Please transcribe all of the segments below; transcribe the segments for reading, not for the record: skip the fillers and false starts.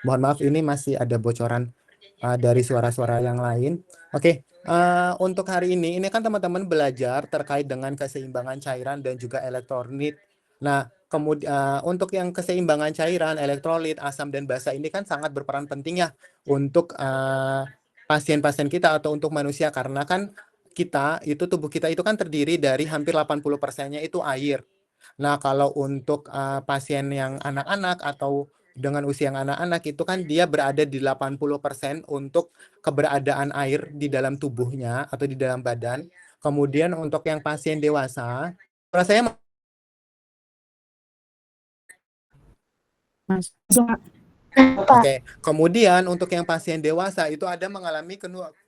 Mohon maaf, ini masih ada bocoran dari suara-suara yang lain. Oke, untuk hari ini kan teman-teman belajar terkait dengan keseimbangan cairan dan juga elektrolit. Nah, kemudian untuk yang keseimbangan cairan, elektrolit, asam dan basa ini kan sangat berperan penting ya untuk pasien-pasien kita atau untuk manusia, karena kan tubuh kita itu kan terdiri dari hampir 80%-nya itu air. Nah, kalau untuk pasien yang anak-anak atau dengan usia yang anak-anak itu kan dia berada di 80% untuk keberadaan air di dalam tubuhnya atau di dalam badan. Kemudian untuk yang pasien dewasa, rasanya Langsung, Pak. oke. Kemudian untuk yang pasien dewasa itu ada mengalami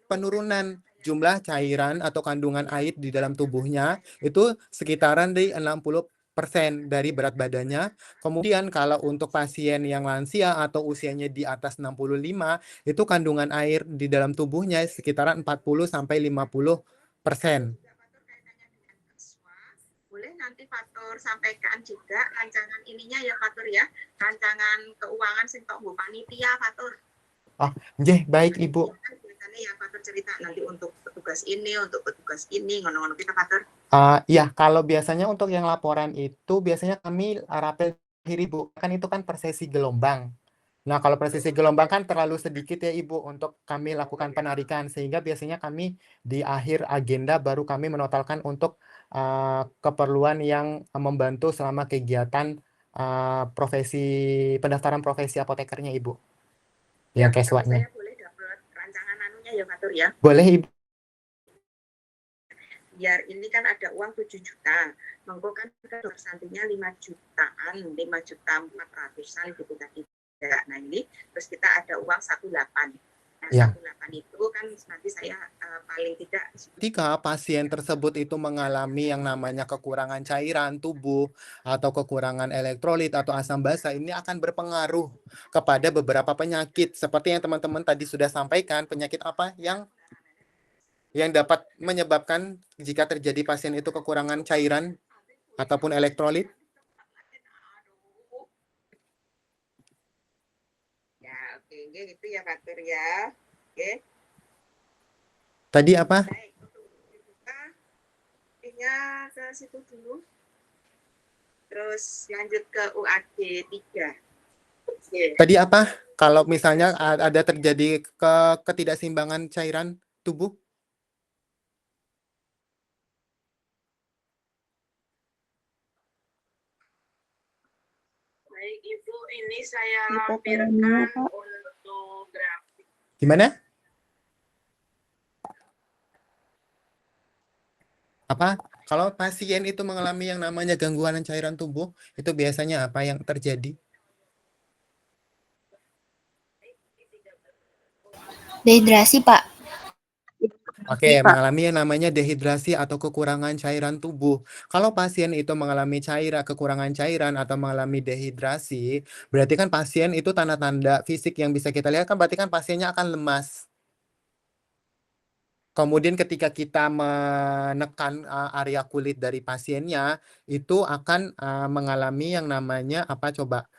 penurunan jumlah cairan atau kandungan air di dalam tubuhnya itu sekitaran di 60% dari berat badannya. Kemudian kalau untuk pasien yang lansia atau usianya di atas 65 itu kandungan air di dalam tubuhnya sekitaran 40 sampai 50%. Boleh nanti faktor sampaikan juga rancangan ininya ya faktor ya, rancangan keuangan sing tok nggo panitia faktor. Oh, nggih, baik Ibu. Biasanya ya faktor cerita nanti untuk petugas ini, ngono-ngono kita faktor. Iya, kalau biasanya untuk yang laporan itu biasanya kami rapel akhir Ibu, kan itu kan per sesi gelombang. Nah, kalau per sesi gelombang kan terlalu sedikit ya Ibu untuk kami lakukan penarikan, sehingga biasanya kami di akhir agenda baru kami menotalkan untuk keperluan yang membantu selama kegiatan profesi pendaftaran profesi apotekernya Ibu. Yang keswatnya. Saya boleh dapat rancangan anunya ya faktor ya. Boleh Ibu. Biar ini kan ada uang 7 juta, monggo kan santinya 5 jutaan, 5 juta 400-an gitu tadi. Nah ini terus kita ada uang 18. Nah, Ya. 18 itu kan nanti saya paling tidak. Ketika pasien tersebut itu mengalami yang namanya kekurangan cairan tubuh atau kekurangan elektrolit atau asam basa, ini akan berpengaruh kepada beberapa penyakit seperti yang teman-teman tadi sudah sampaikan. Penyakit apa yang dapat menyebabkan jika terjadi pasien itu kekurangan cairan ataupun elektrolit? Ya, oke, gitu ya faktor ya. Oke. Tadi apa? Baik, untuk kita tinggal ke situ dulu. Terus lanjut ke UAD 3. Tadi apa? Kalau misalnya ada terjadi ketidakseimbangan cairan tubuh? Baik, Ibu, ini saya lampirkan untuk grafik. Gimana? Apa? Kalau pasien itu mengalami yang namanya gangguan cairan tubuh, itu biasanya apa yang terjadi? Dehidrasi, Pak. Oke, mengalami yang namanya dehidrasi atau kekurangan cairan tubuh. Kalau pasien itu mengalami kekurangan cairan atau mengalami dehidrasi, berarti kan pasien itu tanda-tanda fisik yang bisa kita lihat kan berarti kan pasiennya akan lemas. Kemudian ketika kita menekan area kulit dari pasiennya, itu akan mengalami yang namanya apa coba?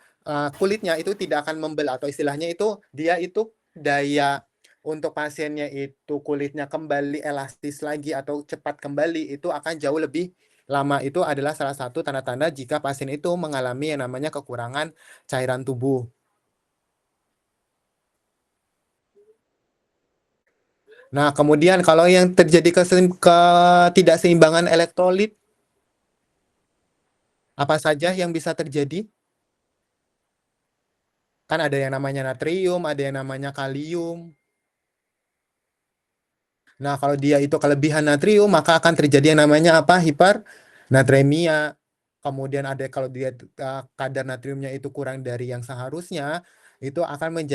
Kulitnya itu tidak akan membel atau istilahnya itu dia itu daya untuk pasiennya itu kulitnya kembali elastis lagi atau cepat kembali itu akan jauh lebih lama. Itu adalah salah satu tanda-tanda jika pasien itu mengalami yang namanya kekurangan cairan tubuh. Nah, kemudian kalau yang terjadi ketidakseimbangan elektrolit, apa saja yang bisa terjadi? Kan ada yang namanya natrium, ada yang namanya kalium. Nah, kalau dia itu kelebihan natrium, maka akan terjadi yang namanya apa? Hipernatremia. Kemudian ada kalau dia kadar natriumnya itu kurang dari yang seharusnya, itu akan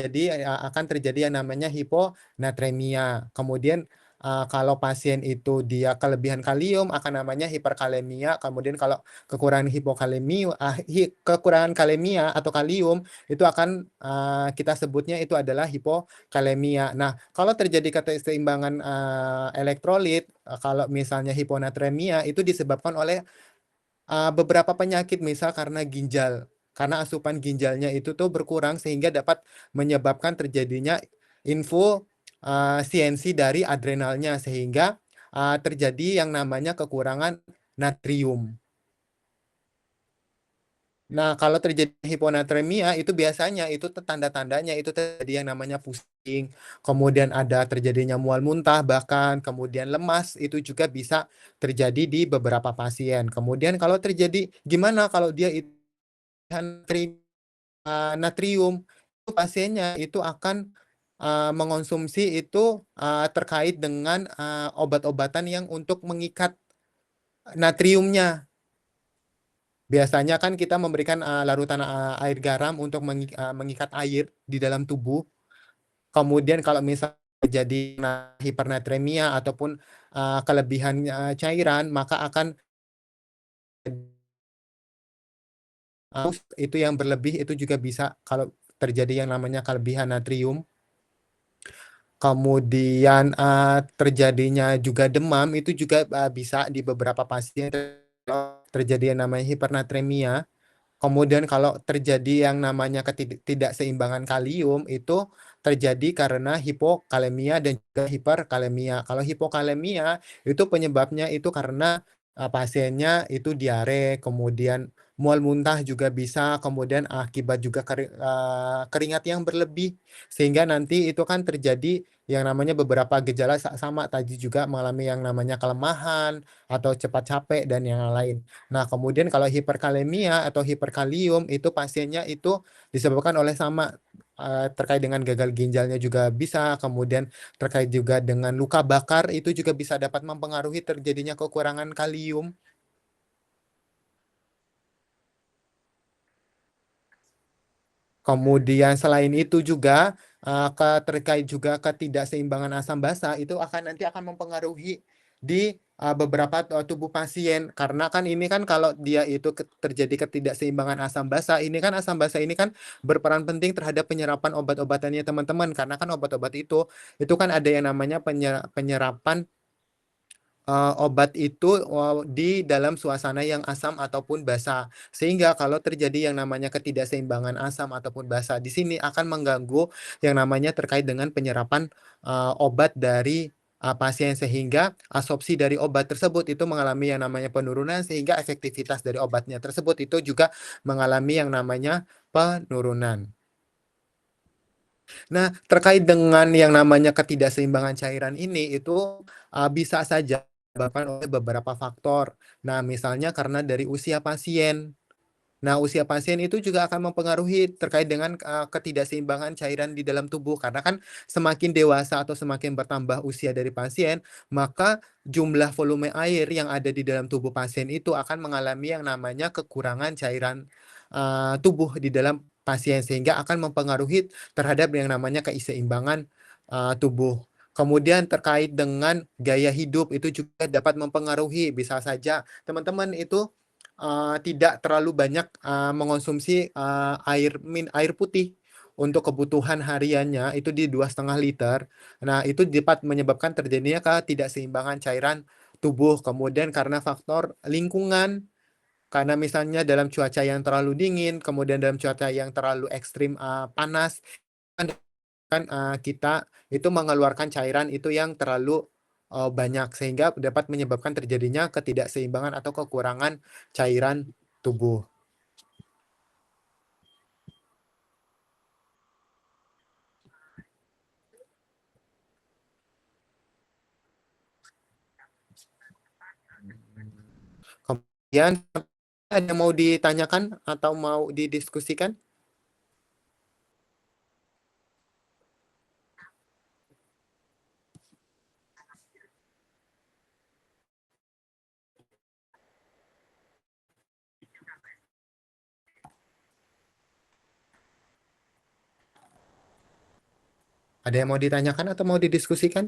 terjadi yang namanya hiponatremia. Kemudian kalau pasien itu dia kelebihan kalium akan namanya hiperkalemia. Kemudian kalau kekurangan kalemia atau kalium itu akan kita sebutnya itu adalah hipokalemia. Nah, kalau terjadi keseimbangan elektrolit, kalau misalnya hiponatremia itu disebabkan oleh beberapa penyakit, misal karena ginjal. karena asupan ginjalnya itu tuh berkurang sehingga dapat menyebabkan terjadinya inefisiensi dari adrenalnya sehingga terjadi yang namanya kekurangan natrium. Nah, kalau terjadi hiponatremia itu biasanya itu tanda-tandanya itu terjadi yang namanya pusing, kemudian ada terjadinya mual muntah, bahkan kemudian lemas itu juga bisa terjadi di beberapa pasien. Kemudian kalau terjadi gimana kalau dia itu natrium, itu pasiennya itu akan mengonsumsi itu terkait dengan obat-obatan yang untuk mengikat natriumnya. Biasanya kan kita memberikan larutan air garam untuk mengikat air di dalam tubuh. Kemudian kalau misalnya terjadi hipernatremia ataupun kelebihan cairan, maka akan itu yang berlebih itu juga bisa kalau terjadi yang namanya kelebihan natrium. Kemudian terjadinya juga demam itu juga bisa di beberapa pasien terjadi yang namanya hipernatremia. Kemudian kalau terjadi yang namanya ketidakseimbangan kalium itu terjadi karena hipokalemia dan juga hiperkalemia. Kalau hipokalemia itu penyebabnya itu karena pasiennya itu diare, kemudian mual muntah juga bisa, kemudian akibat juga keringat yang berlebih sehingga nanti itu kan terjadi yang namanya beberapa gejala sama tadi juga mengalami yang namanya kelemahan atau cepat capek dan yang lain. Nah, kemudian kalau hiperkalemia atau hiperkalium itu pasiennya itu disebabkan oleh sama terkait dengan gagal ginjalnya juga bisa, kemudian terkait juga dengan luka bakar itu juga bisa dapat mempengaruhi terjadinya kekurangan kalium. Kemudian selain itu juga terkait juga ketidakseimbangan asam basa itu nanti akan mempengaruhi di beberapa tubuh pasien karena kan ini kan kalau dia itu terjadi ketidakseimbangan asam basa ini kan asam basa ini kan berperan penting terhadap penyerapan obat-obatannya teman-teman karena kan obat-obat itu kan ada yang namanya penyerapan obat itu di dalam suasana yang asam ataupun basa. Sehingga kalau terjadi yang namanya ketidakseimbangan asam ataupun basa, di sini akan mengganggu yang namanya terkait dengan penyerapan obat dari pasien sehingga absorpsi dari obat tersebut itu mengalami yang namanya penurunan sehingga efektivitas dari obatnya tersebut itu juga mengalami yang namanya penurunan. Nah, terkait dengan yang namanya ketidakseimbangan cairan ini itu bisa saja disebabkan oleh beberapa faktor. Nah, misalnya karena dari usia pasien. Nah, usia pasien itu juga akan mempengaruhi terkait dengan ketidakseimbangan cairan di dalam tubuh karena kan semakin dewasa atau semakin bertambah usia dari pasien, maka jumlah volume air yang ada di dalam tubuh pasien itu akan mengalami yang namanya kekurangan cairan tubuh di dalam pasien sehingga akan mempengaruhi terhadap yang namanya keseimbangan tubuh. Kemudian terkait dengan gaya hidup itu juga dapat mempengaruhi, bisa saja teman-teman itu tidak terlalu banyak mengonsumsi air putih untuk kebutuhan hariannya itu di 2,5 liter. Nah, itu dapat menyebabkan terjadinya ketidakseimbangan cairan tubuh. Kemudian karena faktor lingkungan, karena misalnya dalam cuaca yang terlalu dingin, kemudian dalam cuaca yang terlalu ekstrim panas, kan kita itu mengeluarkan cairan itu yang terlalu banyak sehingga dapat menyebabkan terjadinya ketidakseimbangan atau kekurangan cairan tubuh. Kemudian ada yang mau ditanyakan atau mau didiskusikan? Ada yang mau ditanyakan atau mau didiskusikan?